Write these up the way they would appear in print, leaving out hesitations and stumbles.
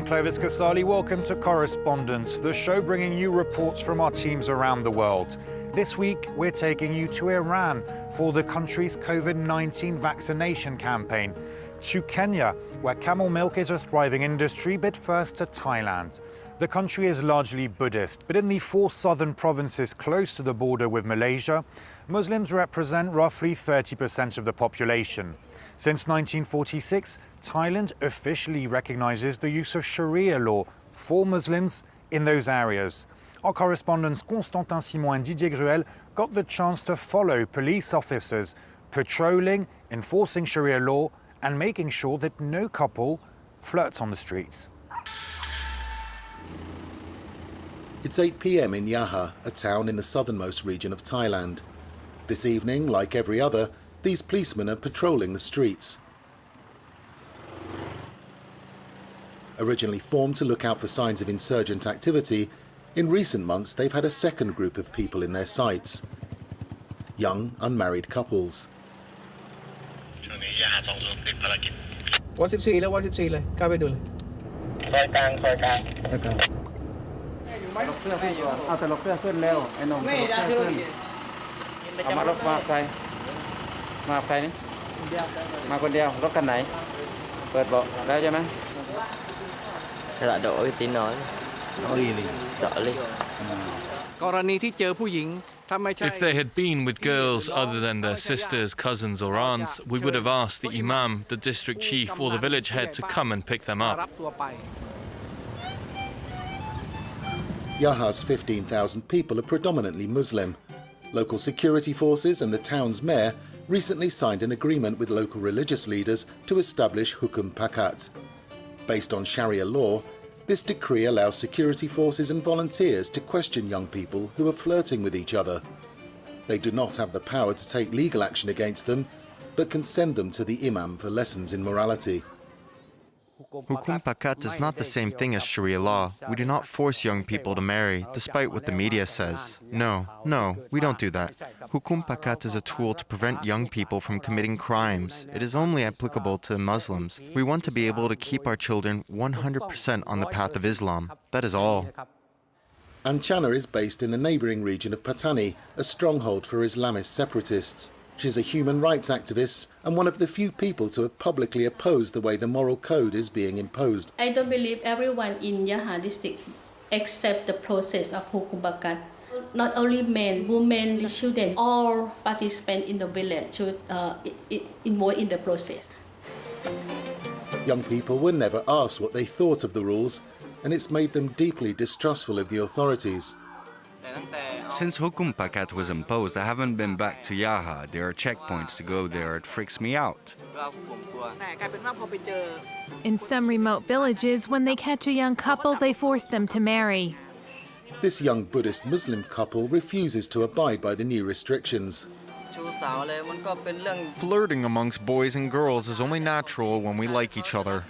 Clovis Casali. Welcome to Correspondence, the show bringing you reports from our teams around the world. This week, we're taking you to Iran for the country's COVID-19 vaccination campaign, to Kenya, where camel milk is a thriving industry, but first to Thailand. The country is largely Buddhist, but in the four southern provinces close to the border with Malaysia, Muslims represent roughly 30% of the population. Since 1946, Thailand officially recognizes the use of Sharia law for Muslims in those areas. Our correspondents Constantin Simon and Didier Gruel got the chance to follow police officers patrolling, enforcing Sharia law, and making sure that no couple flirts on the streets. It's 8 p.m. in Yaha, a town in the southernmost region of Thailand. This evening, like every other, these policemen are patrolling the streets. Originally formed to look out for signs of insurgent activity, in recent months they've had a second group of people in their sights. Young, unmarried couples. If they had been with girls other than their sisters, cousins or aunts, we would have asked the imam, the district chief or the village head to come and pick them up. Yaha's 15,000 people are predominantly Muslim. Local security forces and the town's mayor recently signed an agreement with local religious leaders to establish Hukum Pakat. Based on Sharia law, this decree allows security forces and volunteers to question young people who are flirting with each other. They do not have the power to take legal action against them, but can send them to the imam for lessons in morality. Hukum Pakat is not the same thing as Sharia law. We do not force young people to marry, despite what the media says. No, we don't do that. Hukum Pakat is a tool to prevent young people from committing crimes. It is only applicable to Muslims. We want to be able to keep our children 100% on the path of Islam. That is all. Anchana is based in the neighbouring region of Patani, a stronghold for Islamist separatists. She's a human rights activist and one of the few people to have publicly opposed the way the moral code is being imposed. I don't believe everyone in Yaha district accept the process of Hukum Pakat. Not only men, women, children, all participants in the village should involved in the process. Young people were never asked what they thought of the rules, and it's made them deeply distrustful of the authorities. Since Hukum Pakat was imposed, I haven't been back to Yaha. There are checkpoints to go there. It freaks me out. In some remote villages, when they catch a young couple, they force them to marry. This young Buddhist Muslim couple refuses to abide by the new restrictions. Flirting amongst boys and girls is only natural when we like each other.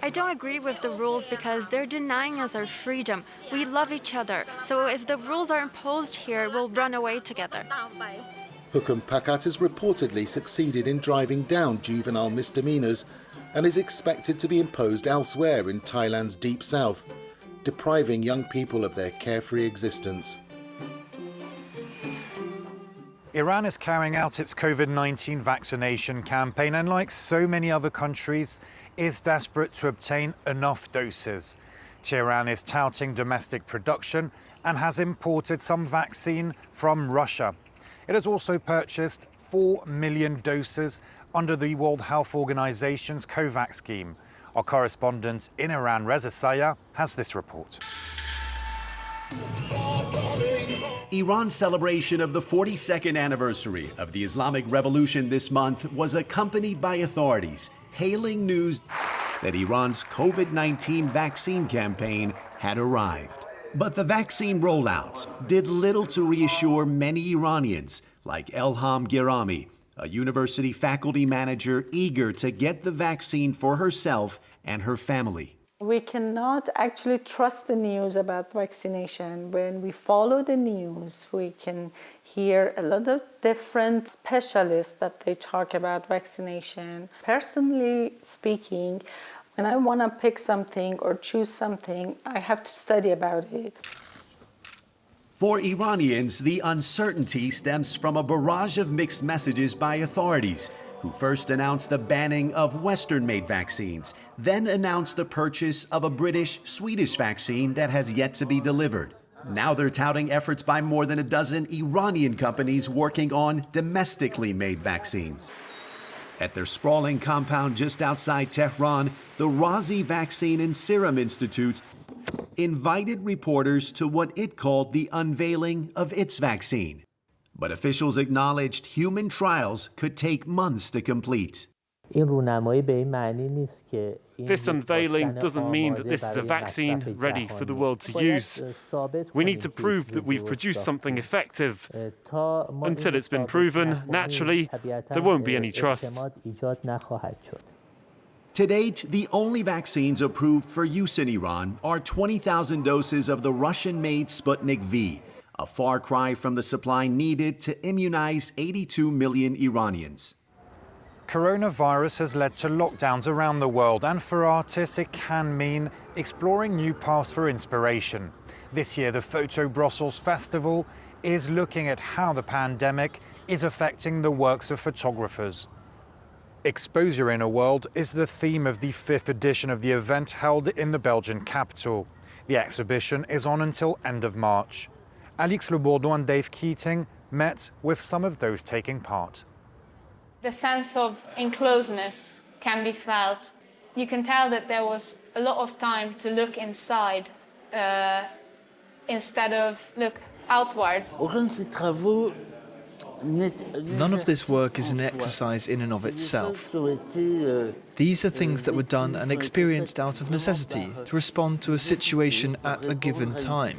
I don't agree with the rules because they're denying us our freedom. We love each other, so if the rules are imposed here, we'll run away together. Hukum Pakat has reportedly succeeded in driving down juvenile misdemeanors and is expected to be imposed elsewhere in Thailand's deep south, depriving young people of their carefree existence. Iran is carrying out its COVID-19 vaccination campaign and, like so many other countries, is desperate to obtain enough doses. Tehran is touting domestic production and has imported some vaccine from Russia. It has also purchased 4 million doses under the World Health Organization's COVAX scheme. Our correspondent in Iran, Reza Saya, has this report. Iran's celebration of the 42nd anniversary of the Islamic Revolution this month was accompanied by authorities hailing news that Iran's COVID-19 vaccine campaign had arrived. But the vaccine rollouts did little to reassure many Iranians, like Elham Girami, a university faculty manager eager to get the vaccine for herself and her family. We cannot actually trust the news about vaccination. When we follow the news, we can hear a lot of different specialists that they talk about vaccination. Personally speaking, When I want to pick something or choose something, I have to study about it. For Iranians, the uncertainty stems from a barrage of mixed messages by authorities, who first announced the banning of Western-made vaccines, then announced the purchase of a British-Swedish vaccine that has yet to be delivered. Now they're touting efforts by more than a dozen Iranian companies working on domestically made vaccines. At their sprawling compound just outside Tehran, the Razi Vaccine and Serum Institute invited reporters to what it called the unveiling of its vaccine. But officials acknowledged human trials could take months to complete. This unveiling doesn't mean that this is a vaccine ready for the world to use. We need to prove that we've produced something effective. Until it's been proven, naturally, there won't be any trust. To date, the only vaccines approved for use in Iran are 20,000 doses of the Russian-made Sputnik V, a far cry from the supply needed to immunize 82 million Iranians. Coronavirus has led to lockdowns around the world, and for artists it can mean exploring new paths for inspiration. This year, the Photo Brussels Festival is looking at how the pandemic is affecting the works of photographers. Exposure in a World is the theme of the 5th edition of the event held in the Belgian capital. The exhibition is on until end of March. Alix Le Bourdon and Dave Keating met with some of those taking part. The sense of enclosedness can be felt. You can tell that there was a lot of time to look inside instead of look outwards. None of this work is an exercise in and of itself. These are things that were done and experienced out of necessity to respond to a situation at a given time.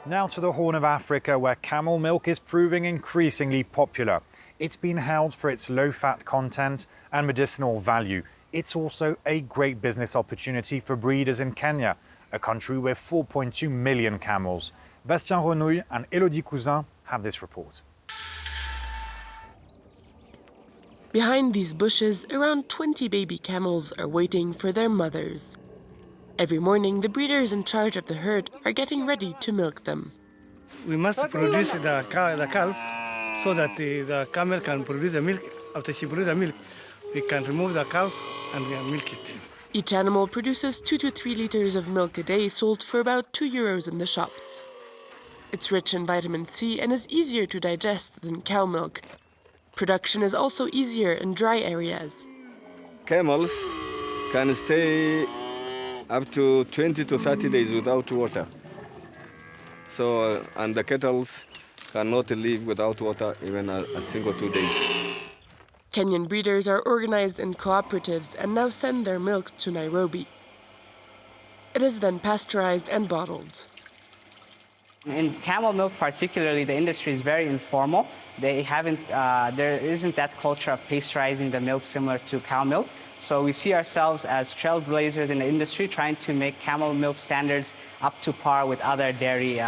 Now to the Horn of Africa, where camel milk is proving increasingly popular. It's been hailed for its low-fat content and medicinal value. It's also a great business opportunity for breeders in Kenya, a country with 4.2 million camels. Bastien Renouille and Elodie Cousin have this report. Behind these bushes, around 20 baby camels are waiting for their mothers. Every morning, the breeders in charge of the herd are getting ready to milk them. We must produce the calf so that the camel can produce the milk. After she produces the milk, we can remove the calf and we milk it. Each animal produces 2 to 3 liters of milk a day, sold for about €2 in the shops. It's rich in vitamin C and is easier to digest than cow milk. Production is also easier in dry areas. Camels can stay up to 20 to 30 days without water. And the cattle cannot live without water even a single 2 days. Kenyan breeders are organized in cooperatives and now send their milk to Nairobi. It is then pasteurized and bottled. In camel milk particularly, the industry is very informal. There isn't that culture of pasteurizing the milk similar to cow milk. So we see ourselves as trailblazers in the industry, trying to make camel milk standards up to par with other dairy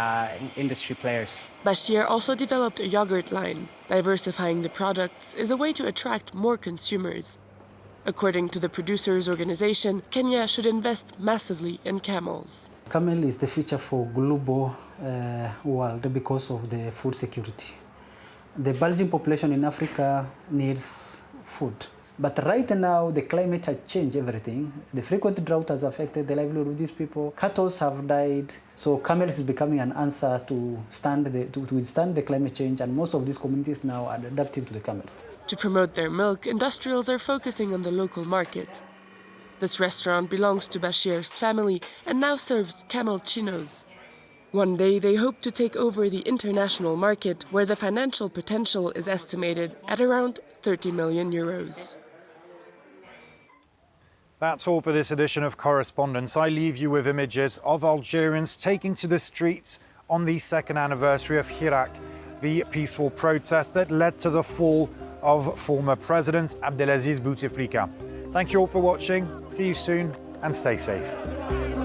industry players. Bashir also developed a yogurt line. Diversifying the products is a way to attract more consumers. According to the producers' organization, Kenya should invest massively in camels. Camel is the future for global world because of the food security. The bulging population in Africa needs food. But right now, the climate has changed everything. The frequent drought has affected the livelihood of these people. Cattle have died. So camels is becoming an answer to withstand the climate change. And most of these communities now are adapting to the camels. To promote their milk, industrials are focusing on the local market. This restaurant belongs to Bashir's family and now serves camel chinos. One day, they hope to take over the international market, where the financial potential is estimated at around €30 million. That's all for this edition of Correspondence. I leave you with images of Algerians taking to the streets on the 2nd anniversary of Hirak, the peaceful protest that led to the fall of former President Abdelaziz Bouteflika. Thank you all for watching. See you soon and stay safe.